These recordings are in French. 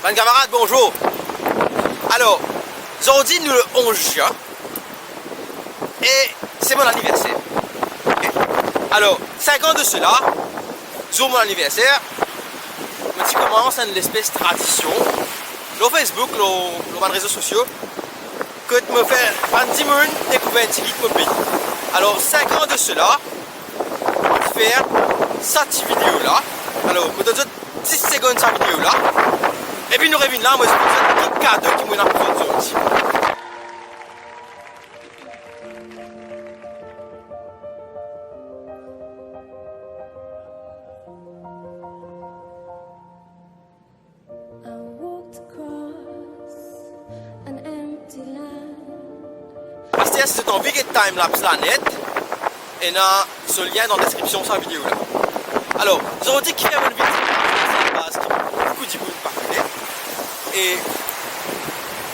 Mes camarades, bonjour. Alors, aujourd'hui, nous le 11 juin. Et c'est mon anniversaire. Okay. Alors, 5 ans de cela, sur mon anniversaire, je commence à une espèce de tradition. Sur Facebook, sur les réseaux sociaux, que je me fais un petit monde découvrir un petit guide pour pays. Alors, 5 ans de cela, je vais faire cette vidéo-là. Alors, je vais 10 secondes de cette vidéo-là. Et puis nous revenons là, moi je vous un cadeau qui m'a apporté aussi. Parce que c'est un big time-lapse là net. Et on a ce lien dans la description de cette vidéo-là. Alors, je vous dis qu'il y a une vidéo. Beaucoup de monde par contre. Et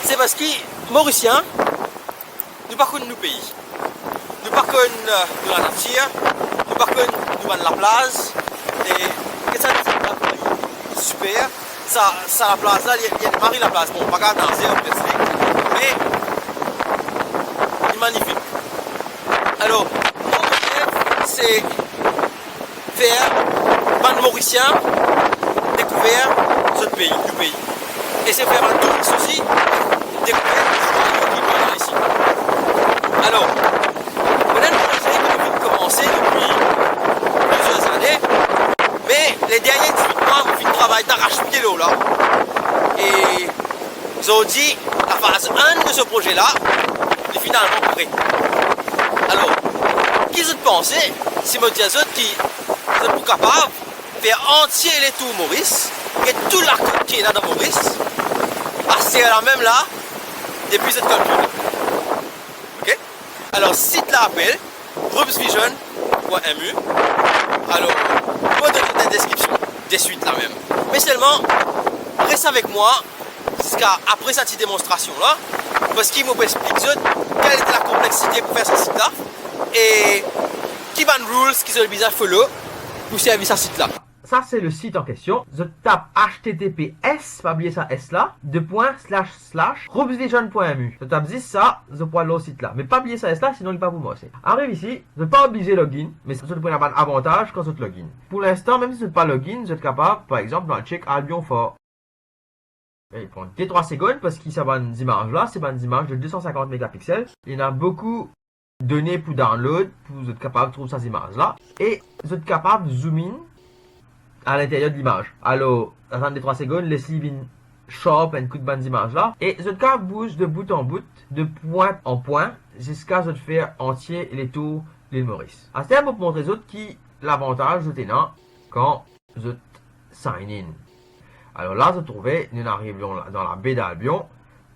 c'est parce que Mauriciens, nous ne connaissons pas nos pays. Nous ne connaissons pas la nature, nous ne connaissons pas la place. Et ça c'est super. Ça la place là, il y a des maris la place. Bon, pas grave danser, mais il est magnifique. Alors, mon rêve, c'est faire un Mauricien découvrir ce pays, du pays. Et c'est faire un tour aussi, découvrir le choix ici. Alors, peut-être que j'ai commencé depuis plusieurs années, mais les derniers 18 mois, on fait un travail d'arrache-pied là. Et ils ont dit, la phase 1 de ce projet-là est finalement prêt. Alors, qui vous pensez, si je dis à eux qui sont capables de faire entier les tours Maurice, et tout l'arc qui est là dans Maurice, c'est la même là, depuis cette culture. Ok? Alors, site l'appel, groupsvision.mu. Alors, moi donner dans la description des suites là même. Mais seulement, reste avec moi jusqu'à après cette démonstration là, parce qu'il m'explique quelle était la complexité pour faire ce site là et qui van rules qui sont bizarres follow pour servir ce site là. Ça, c'est le site en question. Je tape https, pas oublier ça S là, //groupsvision.mu. Je tape 10 ça, je prends le site là. Mais pas oublier ça S là, sinon il n'est pas pour moi. Arrive ici, je ne pas obligé login, mais ça te prend un avantage quand je te login. Pour l'instant, même si je ne pas login, je suis capable, par exemple, dans le check Albion Fort. Il prend 3 secondes parce qu'il y a des images là, c'est des images de 250 mégapixels. Il y en a beaucoup de données pour download, pour être capable de trouver ces images là. Et vous êtes capable de zoom in à l'intérieur de l'image. Alors, attendez 3 secondes, laissez vin shop un coup de bande d'image là. Et ce cas bouge de bout en bout, de point en point, jusqu'à ce faire entier les tours de l'île Maurice. À ce terme, pour montrer autres qui l'avantage de tenant quand je sign in. Alors là, je trouvais, nous arrivions dans la baie d'Albion,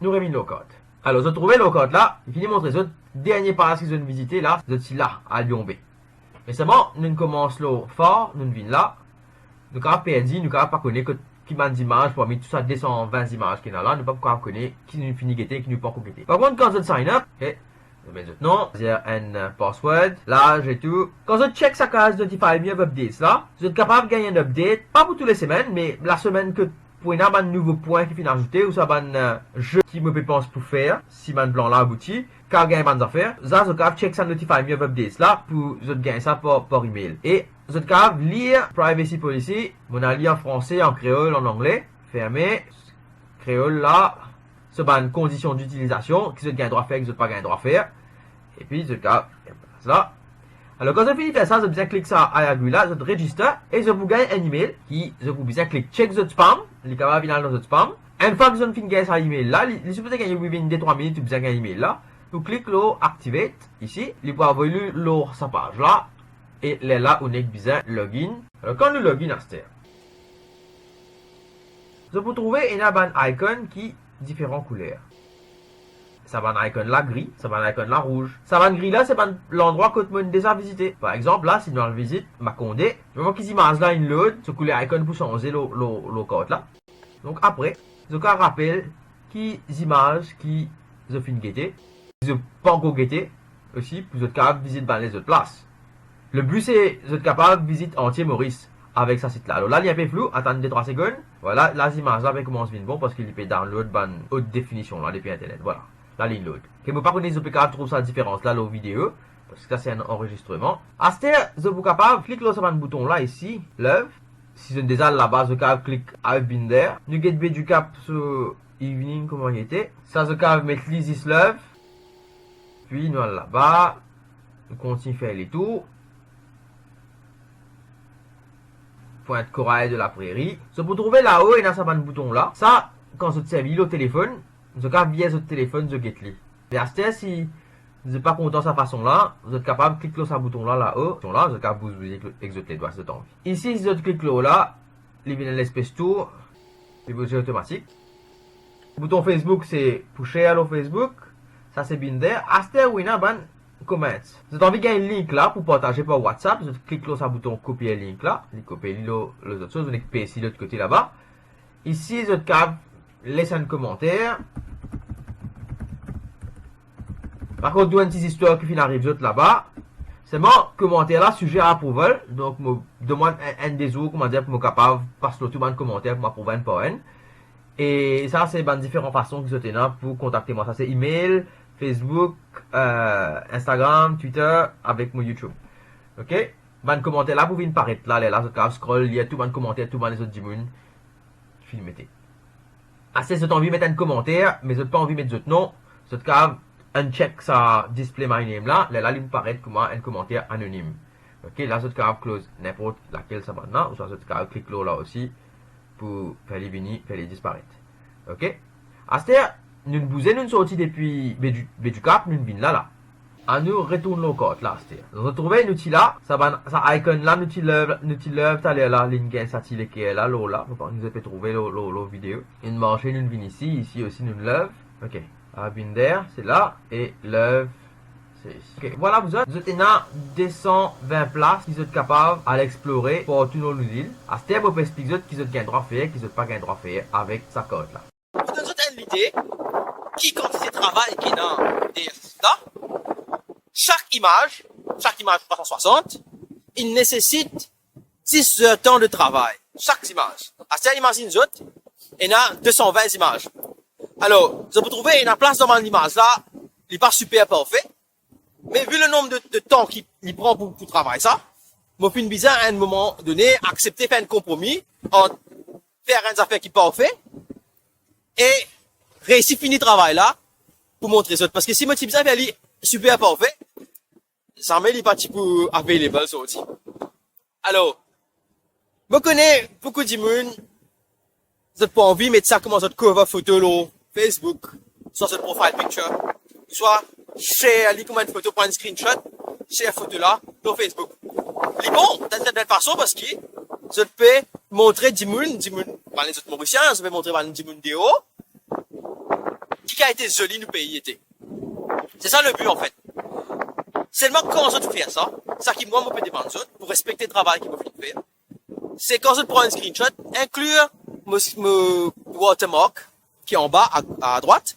nous remis low code. Alors, je trouvais low code là, il finit de montrer autres dernier pass qu'ils ont visité là, je suis là, à Albion B. Mais seulement, nous commençons fort, nous venons là. Nous avons perdu, nous n'avons pas connaître qui m'a d'image pour mettre tout ça 220 images qui est là, nous ne pouvons pas connaître qui nous finit guetter, qui nous pas guetter. Par contre, quand je sign up, ok, je mets notre nom, un password, là j'ai tout. Quand je check sa case Notify Me of Updates là, je suis capable de gagner un update, pas pour toutes les semaines, mais la semaine que pour un nouveau point qui finit ajouté ou ça un jeu qui me pense pour faire, si mon plan là abouti, car gagner des affaires, ça je capable check sa Notify Me of Updates là pour je gagner ça par email. Et je suis capable lire Privacy Policy, mon allié en français, en créole, en anglais, fermé, créole là, c'est une condition d'utilisation, qui je gagne droit faire, que je pas gagne droit faire, et puis je suis capable, là. Alors quand je finis de faire ça, je bien cliquer ça à la là, je registre, et je vous gagne un email, qui, je vous bien cliquer check the spam, il est capable final dans le spam. Une fois que je finis de gagner ça email là, il est supposé gagner within des 3 minutes, vous bien gagner email là, vous cliquez là, activate, ici, il peut avoir lu sa page là, et là, on est besoin login. Alors, quand nous login à cette je peux trouver une icône qui différentes couleurs. Ça va un icône là gris, ça va un icône là rouge. Ça va un gris là, c'est l'endroit que tu as déjà visité. Par exemple, là, si nous le visite, ma condé, je vois qu'ils images là, une load, ce couleur icône pour changer le code là. Donc après, je vais rappeler qui images qui je finis de guetter. Je pas encore guetter aussi, pour être capable de visiter dans les autres places. Le but c'est d'être capable de visiter entier Maurice. avec sa site là. Alors là, il est un peu flou, attendez 3 secondes. Voilà, là, l'image là, commence bien bon parce qu'il peut download ban haute définition là depuis internet. Voilà, la ligne load. Que vous par contre les OPK trouvent sa différence là, la vidéo. Parce que ça c'est un enregistrement. À ce stade, vous êtes capable, cliquez sur le bouton là ici, love. Si vous êtes déjà là-bas, vous cliquez I've been there. Nous get du cap sur evening, comment il était. Ça, vous pouvez mettre Liz love. Puis nous allons là-bas. Nous continuons à faire les tours. Pointe corail de la prairie. Ce pour trouver là-haut, il y a ce bouton là. Ça, quand vous servez au téléphone, vous avez via votre téléphone, vous get li. Et à ce stade, si vous n'êtes pas content de cette façon-là, vous êtes capable de cliquer sur ce bouton-là, là-haut. Là, vous êtes capable de bouger avec les doigts, c'est envie. Ici, si vous cliquez là, il vient l'espace tour, il bouge automatique. Le bouton Facebook, c'est pour share au Facebook. Ça, c'est bien there. À ce stade, oui, il y a un comment. Vous avez envie de gagner un link là pour partager par WhatsApp. Vous cliquez sur ce bouton copier le link là. Vous copiez les autres choses. Vous cliquez ici, de l'autre côté là-bas. Ici, vous êtes capable de laisser un commentaire. Par contre, il y a une petite histoire qui arrive là-bas. C'est mon commentaire là, sujet à approval. Donc, je demande un des autres, comment dire, pour me capable de passer tout le commentaire pour m'approuver un par un. Et ça, c'est différentes façons que vous avez pour contacter moi. Ça, c'est email, Facebook, Instagram, Twitter, avec mon YouTube. Ok? Ban commentaire là, vous venez paraître là, là, vous scroll, il y a tout le commentaire, tout les autres dimoun. Filmez. Assez, vous avez envie de mettre un commentaire, mais vous n'avez pas envie de mettre d'autres noms. Vous avez uncheck ça display my name là, là il me paraît comme un commentaire anonyme. Ok, là vous avez close n'importe laquelle ça maintenant, ou soit vous avez clic là aussi pour faire les venir, faire les disparaître. Ok, à ce stade, nous nous sorti depuis du cap, nous venons là. À nous retourne le code là, c'est nous retrouver un outil là, ça icon là, nous lève t'as là, ligne ça qui est là, là, nous avez trouvé la vidéo. Une marche, nous venons ici aussi nous lève. Ok. Been there, c'est là, et love, c'est ici. Ok, voilà, vous êtes dans 220 places, vous êtes capable à l'explorer pour tous nos îles. À ce terme, vous pouvez expliquer qu'ils ont gain droit à faire, qu'ils n'ont pas gain droit à faire avec sa code là. Vous donne une idée, qui quantité de travail qui est dans là, chaque image 360, il nécessite 10 heures de temps de travail. Chaque image. À ce terme, imagine il y a 220 images. Alors, vous pouvez trouver une place dans l'image là, il n'est pas super parfait, mais vu le nombre de temps qu'il prend pour travailler ça, moi, puis une bizarre à un moment donné, accepter faire un compromis, entre faire une affaire qui est parfait, et réussir finir le travail là, pour montrer ça. Parce que si moi, je bizarre faire super parfait, ça me dit pas pour available, ça aussi. Alors, je connais beaucoup de monde, vous n'avez pas envie de mettre ça comme votre cover photo là, Facebook, soit sur le profile picture, soit share, comme une photo, prendre un screenshot, share photo là, sur Facebook. C'est bon, d'une certaine façon, parce que, je peux montrer 10 000, par les autres Mauriciens, je peux montrer 10 000 vidéos, qui a été joli, nous pays était. C'est ça le but, en fait. Seulement quand je fais ça qui moi, me peut demander pour respecter le travail qu'il me fait faire, c'est quand je prends un screenshot, inclure mon watermark, qui est en bas à droite,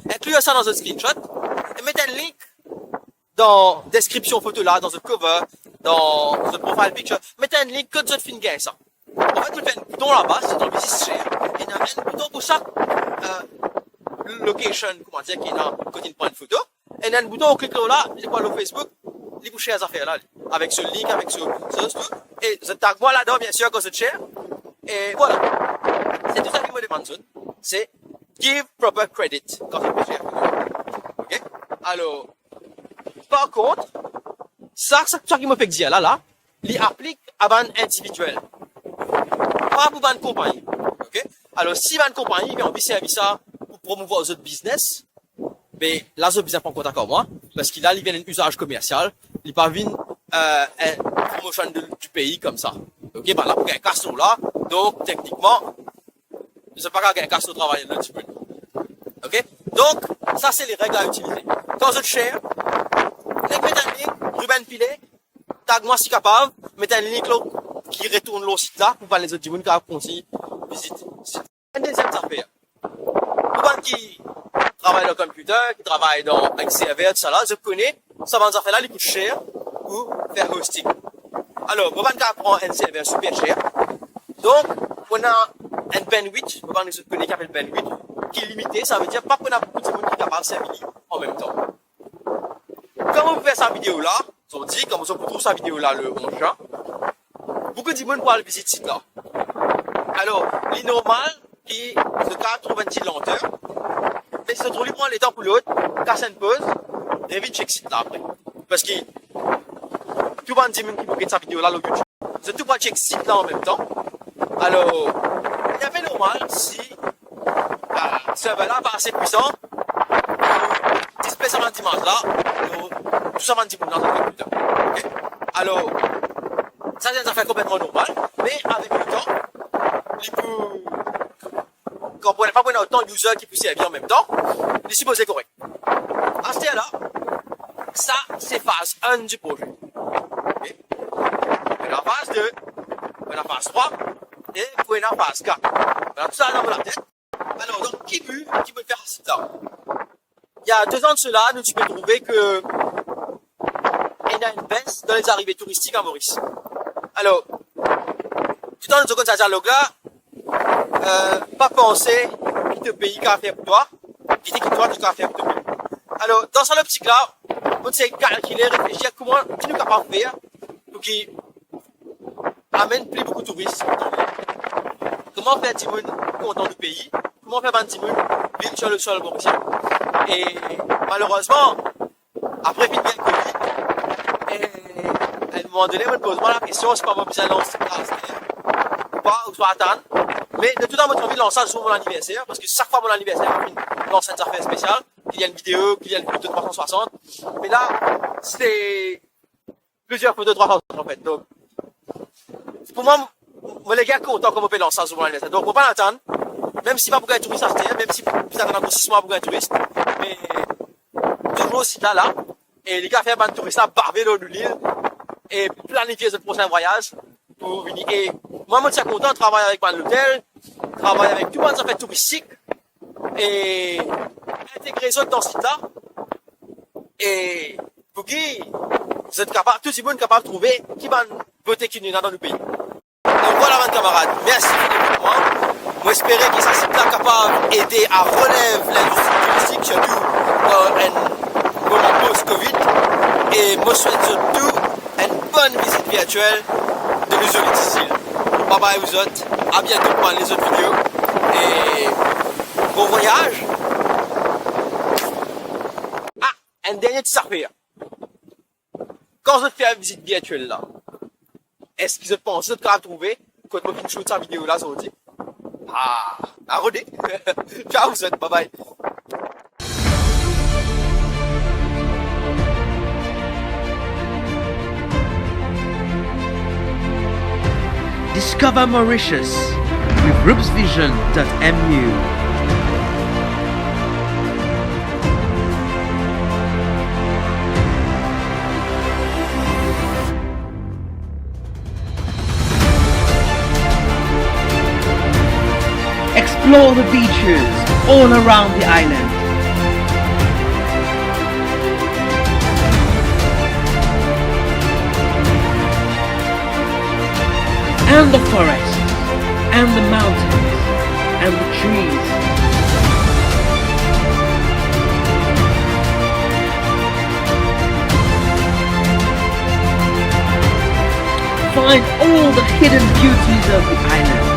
inclure ça dans un screenshot et mettre un link dans la description photo là, dans le cover, dans le profile picture, mettre un link que tu finis gain ça. En fait, tu fais un bouton là-bas, c'est dans Visit Share, et il y a un bouton pour chaque location, comment dire, qui est dans côté de prendre une photo, et il y a un bouton au clic là, il est le Facebook, il vous share les affaires là, avec ce link, avec ce tout, et je tag moi là-dedans, bien sûr, quand je share, et voilà. C'est tout ça qui me demande, c'est give proper credit quand on fait ok? Alors, par contre, ça qui me fait dire là, il applique à ban individuel. Pas pour ban compagnie. Ok? Alors, si ban compagnie, on veut servir ça pour promouvoir les autres business, mais là, les autres business pas en contact avec moi, parce qu'il a, il vient d'un usage commercial, il pas vient, une promotion du pays comme ça. Ok? Ben là, pour un casse là, donc, techniquement, je sais pas quand un casse au travail là, tu peux. Ok? Donc, ça, c'est les règles à utiliser. Quand je share, mettez un link, Ruben Pilet, tag moi si capable, mettez un link là, qui retourne le site là, pour pas les autres gens qui continuent visite. C'est une deuxième affaire. Pour les gens qui travaillent dans le computer, qui travaillent dans un serveur, tout ça là, je connais, ça va nous faire là, les coûts cher, ou faire hosting. Alors, on va prendre un serveur super cher. Donc, on a un bandwidth, on va nous connaître qu'appelle bandwidth, qui est limité, ça veut dire pas qu'on a beaucoup de monde qui est capable de servir en même temps. Quand on fait sa vidéo là, on dit, comme on trouve sa vidéo là le 11 juin, beaucoup de monde pour aller visiter ce site là. Alors, il est normal qui se trouve un petit lenteur, mais si on trouve prendre les temps pour l'autre, casse une pause, et vite check site là après. Parce que tout le monde dit qui regarde sa vidéo là sur YouTube, c'est tout pas check site là en même temps. Alors, il y avait normal si ce serveur là pas assez puissant, display ça dimanche là, tout ça va dimanche dans le computer. Okay? Alors, ça c'est une affaire complètement normale, mais avec le temps, il peut, quand on n'a pas autant de users qui puissent servir en même temps, il est supposé correct. À ce là, ça c'est phase 1 du projet. Okay? On a phase 2, on a phase 3, et on a phase 4. On a tout ça dans la tête. Alors, donc, qui peut faire ça? Il y a 2 ans de cela, nous tu peux trouver que il y a une baisse dans les arrivées touristiques à Maurice. Alors, tout en nous ce dialogue là, pas penser quitter le pays qu'a fait pour toi, quitter toi tu as fait pour toi. Alors, dans cette optique là, on sait calculer, réfléchir comment tu nous capable de faire pour qu'il amène plus beaucoup de touristes. Comment faire des gens contents du pays, comment faire des gens vivre sur le sol mauricien. Et malheureusement, après finir le Covid, à un moment donné, on me pose la question, c'est pas moi besoin de lancer ou pas, ou soit attendre. Mais de tout temps, moi, j'ai envie de lancer sur mon anniversaire, parce que chaque fois mon anniversaire, je lance une affaire spéciale, qu'il y a une vidéo, qu'il y a une photo de 360. Mais là, c'est plusieurs photos de 360 en fait. Donc, pour moi, les gars, content comme on peut lancer sur mon anniversaire. Donc, on va pas l'attendre, même si pas pour un touriste à terre, même si vous attendez encore 6 mois pour un touriste. Mais, toujours aussi là, et les gars font un touriste là, barber dans l'île, et planifier ce prochain voyage pour venir. Et moi, je suis content de travailler avec l'hôtel, travailler avec tout le monde, ça fait touristique, et intégrer les autres dans ce site-là, et pour qui vous êtes capable, tout le monde est capable de trouver qui va voter qui est dans le pays. Donc voilà, mes camarades, merci pour moi. Moi, j'espère que ça site-là capable d'aider à relever l'industrie touristique, surtout dans un moment post-Covid, et moi, je souhaite surtout une bonne visite virtuelle de nos autres ici. Bye bye vous autres, à bientôt pour les autres vidéos et bon voyage. Ah, un dernier petit affaire. Quand je fais une visite virtuelle là, est-ce que je pense que tu as trouvé quand je vais shooter sa vidéo là, ça vous dit? Ah, à rodé. Ciao vous autres, bye bye. Discover Mauritius with groupsvision.mu. Explore the beaches all around the island. And the forests, and the mountains, and the trees. Find all the hidden beauties of the island.